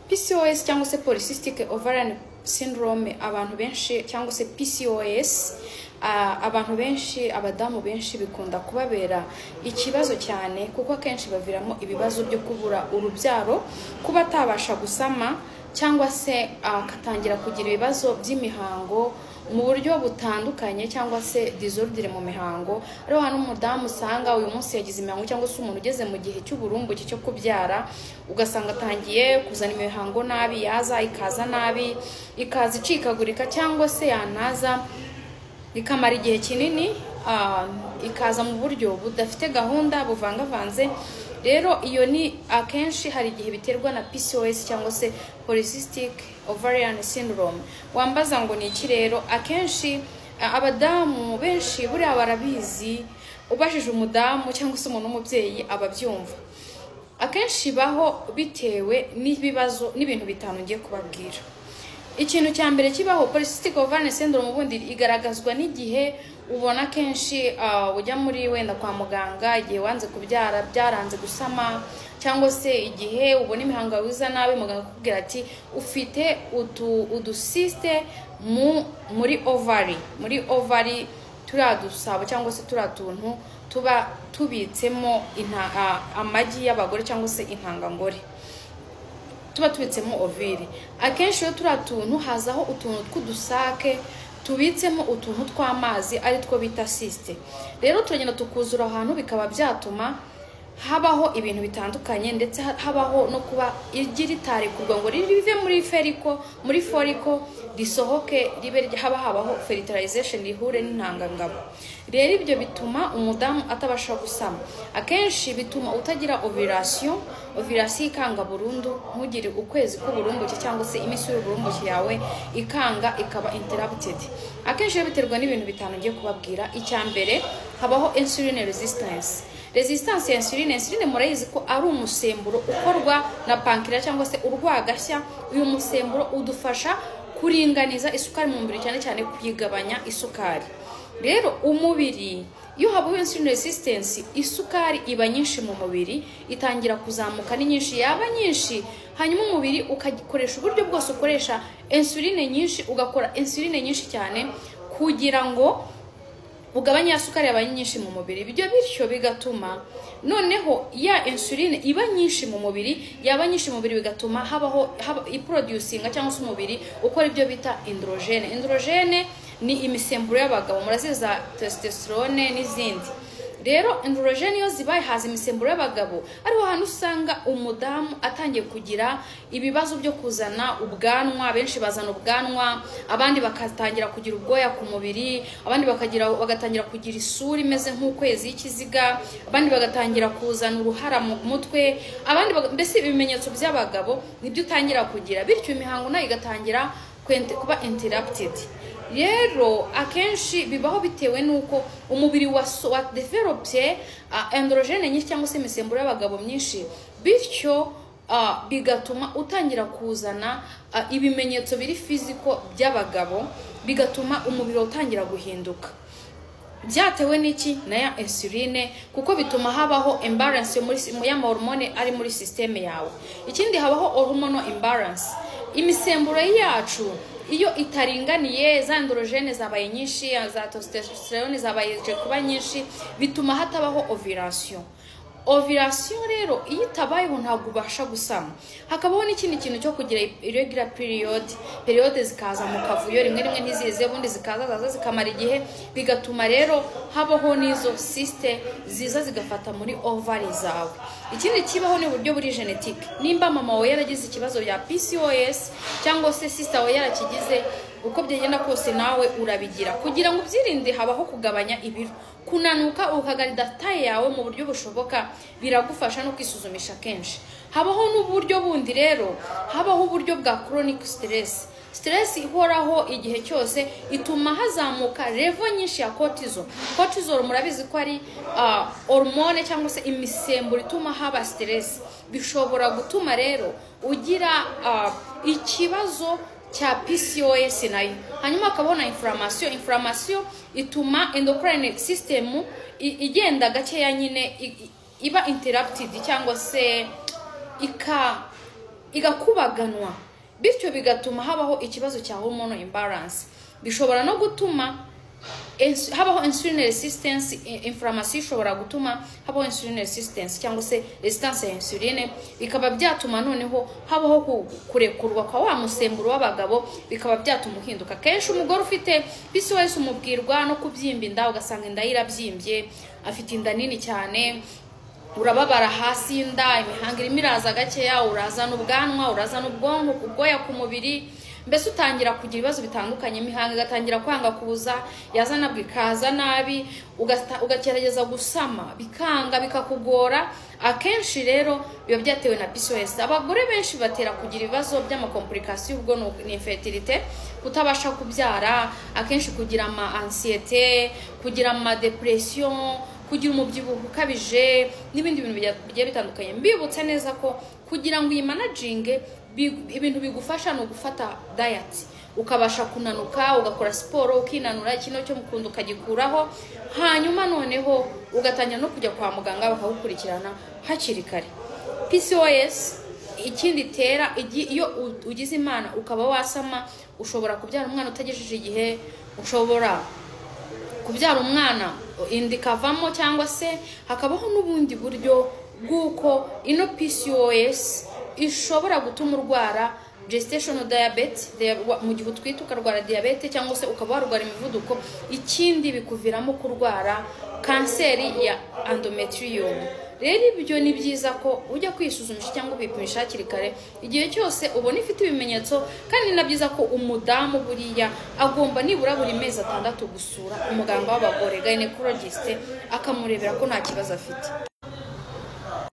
PCOS cyangwa se polycystic ovarian syndrome abantu benshi cyangwa se PCOS abantu benshi abadamu benshi bikunda kubabera ikibazo cyane kuko akenshi baviramo ibibazo byo kubura urubyaro, kuba atabasha gusama cyangwa se akatangira kugira ibibazo by'imihango mu buryo butandukanye cyangwa se disorder mu mihango. Ariho hano umudamu usanga uyu munsi yagize imihango cyangwa se umuntu ugeze mu gihe cy'uburumbuke cyo kubyara ugasanga atangiye kuzana imihango nabi, yaza ikaza nabi, ikaza icikagurika cyangwa se yanaza ikamara igihe kinini, ikaza mu buryo budafite gahunda buvangavanze. Rero iyo ni akenshi hari igihe biterwa na PCOS cyangwa se polycystic ovarian syndrome. Wambaza ngo ni iki rero? Akenshi abadamu benshi buriya barabizi, ubashije umudamu cyangwa se umuntu w'umubyeyi ababyumva. Akenshi baho bitewe n'ibibazo n'ibintu bitanu ngiye kubabwira. Ikintu cya mbere kibaho polycystic ovarian syndrome ubundi igaragazwa n'igihe ubona kenshi ujya muri wenda kwa muganga igihe wanze kubyara byaranze gusama, cyangwa se igihe ubona imihango wiza nabi muganga akubwira ati ufite udusiste muri ovary turadusabo cyangwa se turatuntu tuba tubitsemo amagi y'abagore cyangwa se intangangore tuba tubitsemo oviri. Akenshi iyo turatuntu hazaho utuntu tw'udusake tubitsemo utuntu tw'amazi ari two bita cyste. Rero turagenda tukuzura ahantu bikaba byatuma habaho ibintu bitandukanye, ndetse habaho no kuba igi ritarekurwa ngo rive muri follicle risohoke ribe habaho fertilization rihure n'intangangabo. Rero ibyo bituma umudamu atabasha gusama. Akenshi bituma utagira ovulation ikanga burundu, ntugire ukwezi k'uburumbuke cyangwa se iminsi y'uburumbuke yawe ikanga ikaba interrupted. Akenshi biterwa n'ibintu bitanu ngiye kubabwira. Icya mbere habaho insulin resistance ya insuline. Insuline murayizi ko ari umusemburo ukorwa na pancreas cyangwa se urwagashya. Uyu musemburo udufasha kuringaniza isukari mu mubiri, cyane cyane kuyigabanya isukari. Rero umubiri iyo habaho insulin resistance, isukari iba nyinshi mu mubiri, itangira kuzamuka ni nyinshi, yaba nyinshi hanyuma umubiri ukakoresha uburyo bwose ukoresha insuline nyinshi, ugakora insuline nyinshi cyane kugira ngo ugabanya ya sukari yabaye nyinshi mu mubiri. Ibyo bityo bigatuma noneho ya insuline iba nyinshi mu mubiri, yaba nyinshi mu mubiri bigatuma haba iproducinga cyangwa se umubiri ukora ibyo bita androgene. Androgene ni imisemburo y'abagabo, muraziza testosterone n'izindi. Rero androgene yo zibaye haza imisemburo y'abagabo, ariho hantu usanga umudamu atangiye kugira ibibazo byo kuzana ubwanwa. Benshi bazana ubwanwa, abandi bakatangira kugira ubwoya ku mubiri, abandi bagatangira kugira isura imeze nk'ukwezi y'ikiziga, abandi bagatangira kuzana uruhara mu mutwe, abandi mbese ibimenyetso by'abagabo nibyo utangira kugira, bityo imihango nayo igatangira kuba interrupted. Rero akenshi bibaho bitewe nuko umubiri wa developye androgene nyinshi cyangwa se imisemburo y'abagabo myinshi, bityo bigatuma utangira kuzana ibimenyetso biri physical by'abagabo, bigatuma umubiri utangira guhinduka. Byatewe n'iki? Na ya insuline, kuko bituma habaho imbalance muri ya hormone ari muri system yawe. Ikindi habaho hormonal imbalance. Imisemburo yacu iyo itaringaniye, za androgene zabaye nyinshi, za testosterone zabaye kuba nyinshi, bituma hatabaho ovulation. Ovulation rero iyo itabayeho ntabwo ubasha gusama. Hakabaho n'ikindi kintu cyo kugira irregular period zikaza mu kavuyo, rimwe ntizize, ubundi zikaza zikamara igihe, bigatuma rero habaho n'izo cyste ziza zigafata muri ovary zawe. Ikindi kibaho ni uburyo buri genetic. Nimba mama wawe yaragize ikibazo ya PCOS cyangwa se sister wawe yarakigize, uko byagenda kose nawe urabigira. Kugira ngo ubyirinde habaho kugabanya ibiro, kunanuka ukagarida taye yawe mu buryo bushoboka, biragufasha no kwisuzumisha kenshi. Habaho n'uburyo bundi rero, habaho uburyo bwa chronic stress. Stress ihoraho igihe cyose ituma hazamuka level nyinshi ya cortisol. Cortisol murabizi ko ari hormone cyangwa se imisemburo ituma haba stress. Bishobora gutuma rero ugira ikibazo cya PCOS nayo. Hanyuma akabona inflammation ituma endocrine system igenda gakeya nyine iba interrupted cyangwa se igakubaganwa, bityo bigatuma habaho ikibazo cya hormone imbalance. Bishobora no gutuma habaho insulin resistance, inflammation ishobora gutuma habaho insulin resistance cyangwa se resistance ya insuline, bikaba byatuma noneho habaho kurekurwa kwa wa musemburo w'abagabo, bikaba byatuma uhinduka. Kenshi umugore ufite PCOS umubwirwa no kubyimba inda, ugasanga inda irabyimbye, afite inda nini cyane, urababara hasi inda, imihanga irimo iraza gakeya, urazana ubwanwa, urazana ubwonko, ubwoya ku mubiri, mbese utangira kugira ibibazo bitandukanye, imihanga igatangira kwanga kuza, yazana bikaza nabi, ugagerageza gusama bikanga bikakugora. Akenshi rero biba byatewe na PCOS. Abagore benshi batera kugira ibibazo by'amakomplikasiyo, ubwo ni infertilité, kutabasha kubyara, akenshi kugira ama anxiété, kugira ama depression, kugira umubyibuho ukabije n'ibindi bintu bigiye bitandukanye. Mbibutse neza ko kugira ngo iyi managing ibintu bigufasha no gufata diet, ukabasha kunanuka, ugakora siporo, ukinanura, ikino cyo mukunda ukagikuraho, hanyuma noneho ugatangira no kujya kwa muganga bakagukurikirana hakiri kare. PCOS ikindi tera, iyo ugize imana ukaba wasama, ushobora kubyara umwana utagejeje igihe, ushobora kubyara umwana indi kavamo, cyangwa se hakabaho n'ubundi buryo bw'uko ino PCOS ishobora gutuma urwara gestational diabetes mu gihe utwite, ukarwara diabetes, cyangwa se ukaba warwara imivuduko. Ikindi bikuviramo kurwara kanseri ya endometrium. Rero ibyo ni byiza ko ujya kwisuzumisha cyangwa kwipimisha hakiri kare igihe cyose ubona ifite ibimenyetso, kandi na byiza ko umudamu buriya agomba nibura buri mezi 6 gusura umuganga w'abagore, gynecologist, akamurebera ko nta kibazo afite.